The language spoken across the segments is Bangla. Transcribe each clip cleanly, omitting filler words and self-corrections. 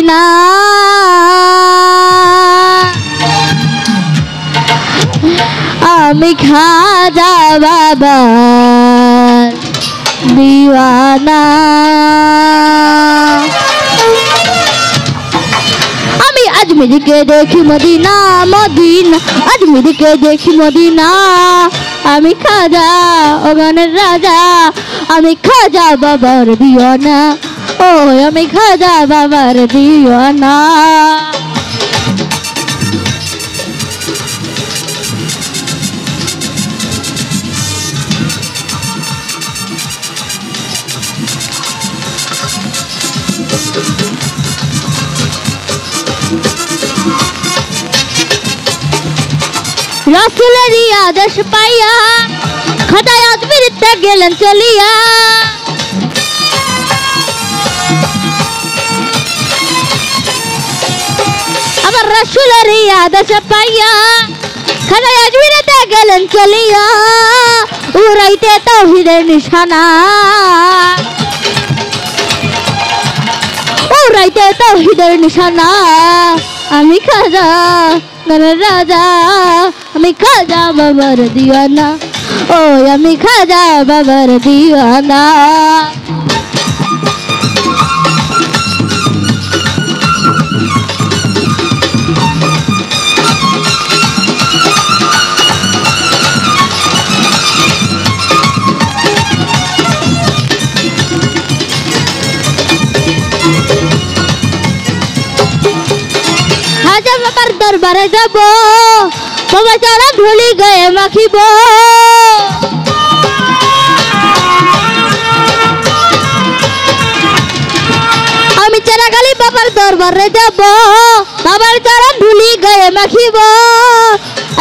না আমি খাজা বাবার দিওয়ানা আমি আজমিরকে দেখি মদিনা মদিনা আজমিরকে দেখি মদিনা আমি খাজা ওখানের রাজা আমি খাজা বাবার দিওয়ানা ও আমি খাজা বাবার দিওয়ানা রাসূলেরই আদেশ পাইয়া খাজা আজমিরতে গেলেন চলিয়া আবার রাসূলেরই আদেশ পাইয়া খাজা আজমিরতে গেলেন চলিয়া উড়াইতে তাওহীদের নিশানা উড়াইতে তাওহীদের নিশানা আমি খাজা গণের রাজা আমি খাজা বাবার দিওয়ানা ও আমি খাজা বাবার দিওয়ানা খাজা বাবার দরবারে যাব বাবা চরণ ধুলি গায়ে মাখিব আমি চেরাগালি বাবার দরবারে যাব বাবার চরণ ধুলি গায়ে মাখিব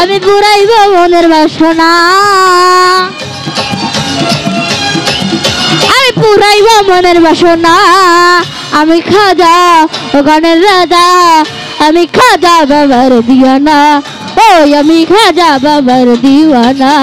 আমি পুরাইব মনের বাসনা আমি পুরাইব মনের বাসনা আমি খাজা ওখানের রাজা আমি খাজা বাবার দিওয়ানা ও আমি খাজা বাবার দিওয়ানা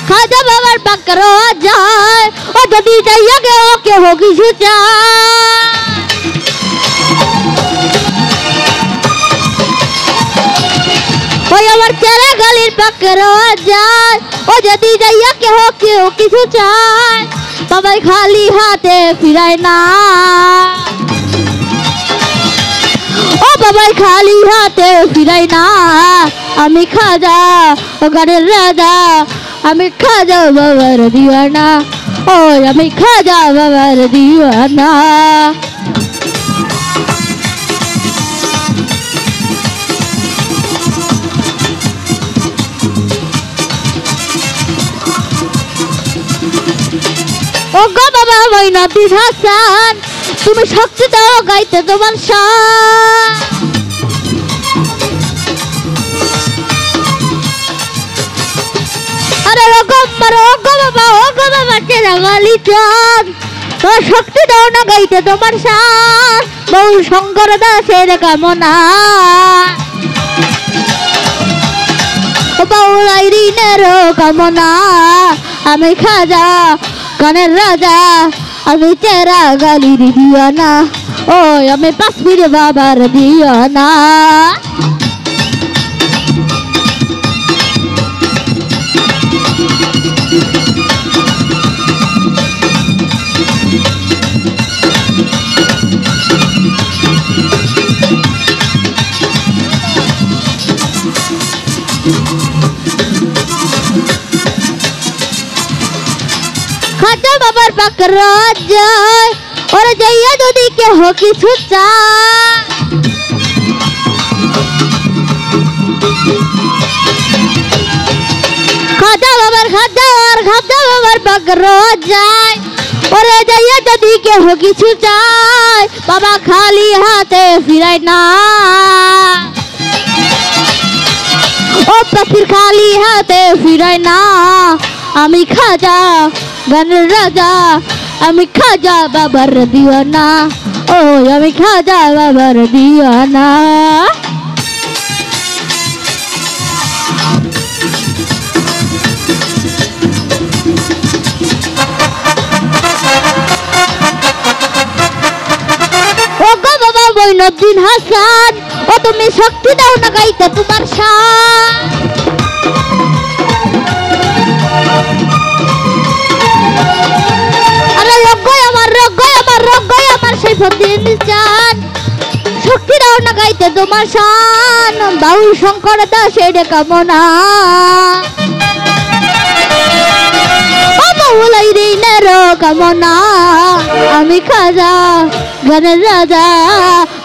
খাজা বাবার পাকর যায় ও যদি যাইয়া গে ওকে হো কিছু চায় ওই আমার চেরা গালির পাকর যায় ও যদি যাইয়া কে হো কিছু চায় বাবাই খালি হাতে ফিরায় না ও বাবাই খালি হাতে ফিরায় না আমি খাজা ওখানের রাজা আমি খাজা বাবার দিওয়ানা ও আমি খাজা বাবার দিওয়ানা ও গো বাবা মঈনুদ্দিন হাসান তুমি শক্তি দাও গাইতে তোমার শান আরে ও গো বাবা চেরাগালি চাঁদ তোমার শক্তি দাও না গাইতে তোমার শান বহু শঙ্কর দাসের কামনা ও বাউল আইরিনের কামনা আমি খাজা গানের রাজা আমি চেরাগালির দিওয়ানা ও আমি পাঁচমির বাবার দিওয়ানা খাজা বাবার পাকর যায় ওরে যাইয়া যদি কে হো কিছু চায় খাজা বাবার পাকর যায় ওরে যাইয়া যদি কে হো কিছু চায় বাবা খালি হাতে ফিরায় না ও পাখির খালি হাতে ফিরায় না আমি খাজা গানের রাজা আমি খাজা বাবার দিওয়ানা, ও আমি খাজা বাবার দিওয়ানা। ও গো বাবা মঈনুদ্দিন হাসান, ও তুমি শক্তি দাও না গাইতে তোমার শান। আরে রগয় আমার সাইফুদ্দিন চান, শক্তি দাও না গাইতে তোমার শান। বাউল শঙ্কর দাসের কামনা, বাউলাই ঋণের কামনা। আমি খাজা গানের রাজা,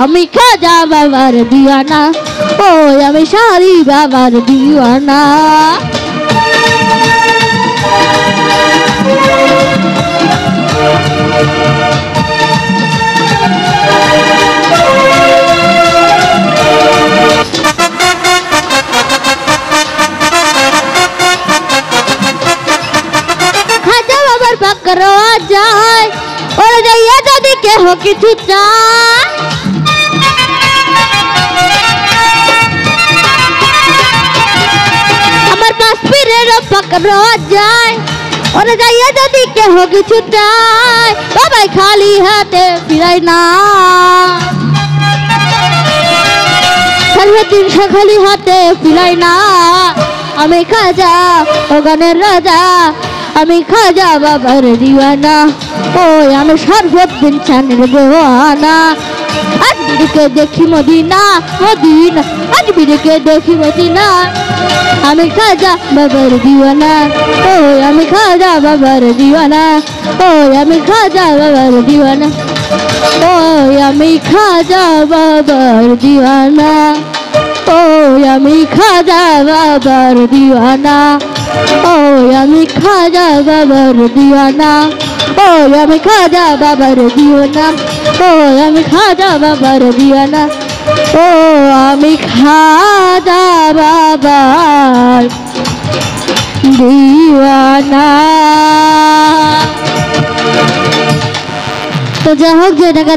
আমি খাজা বাবার দিওয়ানা, ও আমি শাহরি বাবার দিওয়ানা। খাজা বাবার বাক্য যায়, ওরে যাইয়া যদি কেহ কিছু চায়। আমার পাশ পীরের বাক্য যায়, ওরে যাইয়া যদি কেহ কিছু চায়। বাবাই খালি হাতে ফিরাই না, সারাদিন খালি হাতে ফিরাই না। আমি খাজা ও গানের রাজা, আমি খাজা বাবার দিওয়ানা, ও আমি সর্বদিন চানের দেওয়ানা। আজমিরকে দেখি মদিনা, মদিনা আজমিরকে দেখি মদিনা। আমি খাজা বাবার দিওয়ানা, ও আমি খাজা বাবার দিওয়ানা, ও আমি খাজা বাবার দিওয়ানা, ও আমি খাজা বাবার দিওয়ানা, ও আমি খাজা বাবার দিওয়ানা, ও আমি খাজা বাবার দিওয়ানা, ও আমি খাজা বাবার দিওয়ানা, ও আমি খাজা বাবার দিওয়ানা, ও আমি খাজা বাবার দিওয়ানা। তো যা হোক, যে টাকা